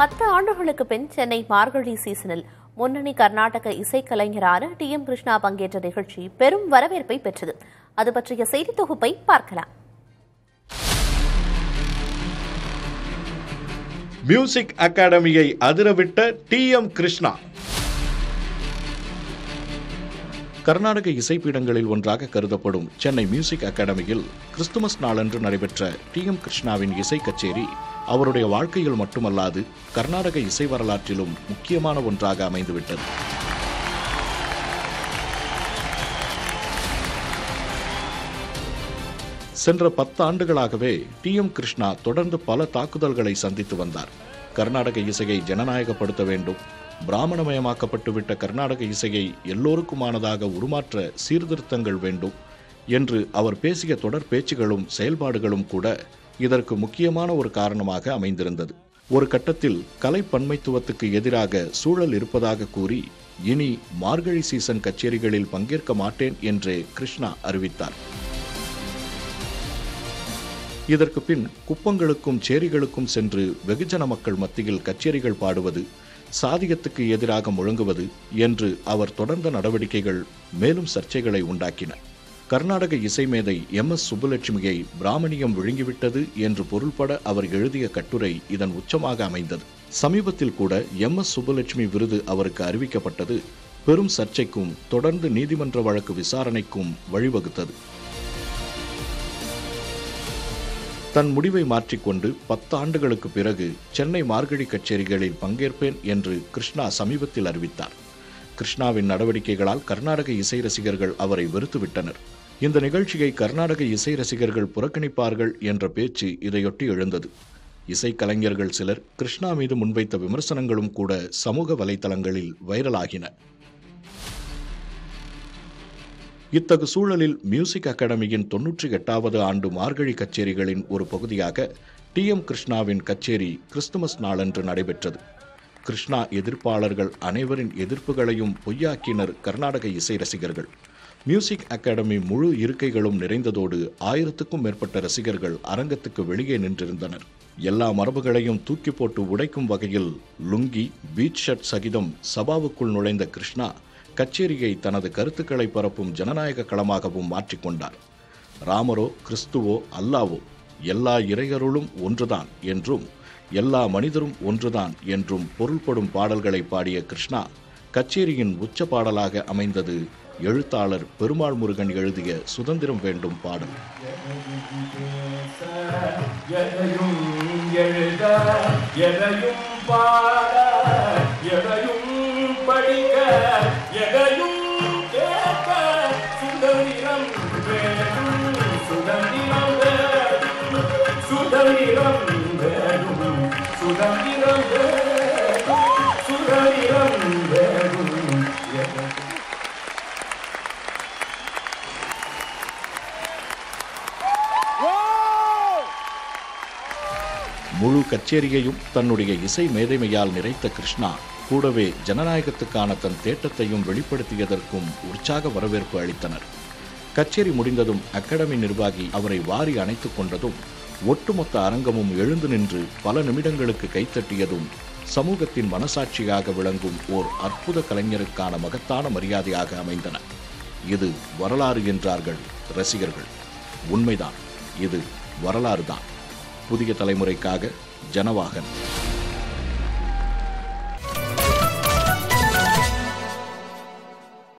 10 ஆண்டுகளுக்கு பின் சென்னை மார்கழி சீசனில் முன்னணி கர்நாடக இசைக்கலைஞரான டி.எம். கிருஷ்ணா பங்கேற்ற நிகழ்ச்சி பெரும் வரவேற்பை பெற்றது. அது பற்றிய செய்தி தொகுப்பை பார்க்கலாம். மியூசிக் அகாடமியை அதிரவிட்ட டி.எம். கிருஷ்ணா. கர்நாடக இசைப்பீடங்களில் ஒன்றாக கருதப்படும் சென்னை மியூசிக் அகாடமியில் கிறிஸ்துமஸ் நாளன்று நடைபெற்ற டி.எம். கிருஷ்ணாவின் இசை கச்சேரி அவருடைய வாழ்க்கையில் மட்டுமல்லாது கர்நாடக இசை வரலாற்றிலும் முக்கியமான ஒன்றாக அமைந்துவிட்டது. சென்ற 10 ஆண்டுகளாகவே டி.எம். கிருஷ்ணா தொடர்ந்து பல தாக்குதல்களை சந்தித்து வந்தார். கர்நாடக இசையை ஜனநாயகப்படுத்த வேண்டும், பிராமணமயமாக்கப்பட்டுவிட்ட கர்நாடக இசையை எல்லோருக்குமானதாக உருமாற்ற சீர்திருத்தங்கள் வேண்டும் என்று அவர் பேசிய தொடர் பேச்சுகளும் செயல்பாடுகளும் கூட இதற்கு முக்கியமான ஒரு காரணமாக அமைந்திருந்தது. ஒரு கட்டத்தில் கலை பன்மைத்துவத்துக்கு எதிராக சூழல் இருப்பதாக கூறி இனி மார்கழி சீசன் கச்சேரிகளில் பங்கேற்க மாட்டேன் என்றே கிருஷ்ணா அறிவித்தார். இதற்கு பின் குப்பங்களுக்கும் சேரிகளுக்கும் சென்று வெகுஜன மக்கள் மத்தியில் கச்சேரிகள் பாடுவது, சாதியத்துக்கு எதிராக முழங்குவது என்று அவர் தொடர்ந்த நடவடிக்கைகள் மேலும் சர்ச்சைகளை உண்டாக்கின. கர்நாடக இசை மேதை எம்.எஸ். சுப்புலட்சுமியை பிராமணியம் விழுங்கிவிட்டது என்று பொருள்பட அவர் எழுதிய கட்டுரை இதன் உச்சமாக அமைந்தது. சமீபத்தில் கூட எம்.எஸ். சுப்புலட்சுமி விருது அவருக்கு அறிவிக்கப்பட்டது பெரும் சர்ச்சைக்கும் தொடர்ந்து நீதிமன்ற வழக்கு விசாரணைக்கும் வழிவகுத்தது. தன் முடிவை மாற்றிக்கொண்டு 10 ஆண்டுகளுக்கு பிறகு சென்னை மார்கழி கச்சேரிகளில் பங்கேற்பேன் என்று கிருஷ்ணா சமீபத்தில் அறிவித்தார். கிருஷ்ணாவின் நடவடிக்கைகளால் கர்நாடக இசை ரசிகர்கள் அவரை வெறுத்துவிட்டனர். இந்த நிகழ்ச்சியை கர்நாடக இசை ரசிகர்கள் புறக்கணிப்பார்கள் என்ற பேச்சு இதையொட்டி எழுந்தது. இசைக்கலைஞர்கள் சிலர் கிருஷ்ணா மீது முன்வைத்த விமர்சனங்களும் கூட சமூக வலைதளங்களில் வைரலாகின. இத்தகு சூழலில் மியூசிக் அகாடமியின் 98வது ஆண்டு மார்கழி கச்சேரிகளின் ஒரு பகுதியாக டி.எம். கிருஷ்ணாவின் கச்சேரி கிறிஸ்துமஸ் நாளன்று நடைபெற்றது. கிருஷ்ணா எதிர்ப்பாளர்கள் அனைவரின் எதிர்ப்புகளையும் பொய்யாக்கினர் கர்நாடக இசை ரசிகர்கள். மியூசிக் அகாடமி முழு இருக்கைகளும் நிறைந்ததோடு 1000க்கும் மேற்பட்ட ரசிகர்கள் அரங்கத்துக்கு வெளியே நின்றிருந்தனர். எல்லா மரபுகளையும் தூக்கி போட்டு உடைக்கும் வகையில் லுங்கி, பீச் ஷர்ட் சகிதம் சபாவுக்குள் நுழைந்த கிருஷ்ணா கச்சேரியை தனது கருத்துக்களை பரப்பும் ஜனநாயக களமாகவும் மாற்றிக்கொண்டார். ராமரோ கிறிஸ்துவோ அல்லாவோ எல்லா இறையருளும் ஒன்றுதான் என்றும் எல்லா மனிதரும் ஒன்றுதான் என்றும் பொருள்படும் பாடல்களை பாடிய கிருஷ்ணா கச்சேரியின் உச்ச பாடலாக அமைந்தது எழுத்தாளர் பெருமாள் முருகன் எழுதிய சுதந்திரம் வேண்டும் பாடல். முழு கச்சேரியையும் தன்னுடைய இசை மேதைமையால் நிறைத்த கிருஷ்ணா கூடவே ஜனநாயகத்துக்கான தன் தேட்டத்தையும் வெளிப்படுத்தியதற்கும் உற்சாக வரவேற்பு அளித்தனர். கச்சேரி முடிந்ததும் அகாடமி நிர்வாகி அவரை வாரி அணைத்துக் கொண்டதும் ஒட்டுமொத்த அரங்கமும் எழுந்து நின்று பல நிமிடங்களுக்கு கைத்தட்டியதும் சமூகத்தின் மனசாட்சியாக விளங்கும் ஓர் அற்புத கலைஞருக்கான மகத்தான மரியாதையாக அமைந்தன. இது வரலாறு என்றார்கள் ரசிகர்கள். உண்மைதான், இது வரலாறுதான். புதிய தலைமுறைக்காக ஜனவாகன்.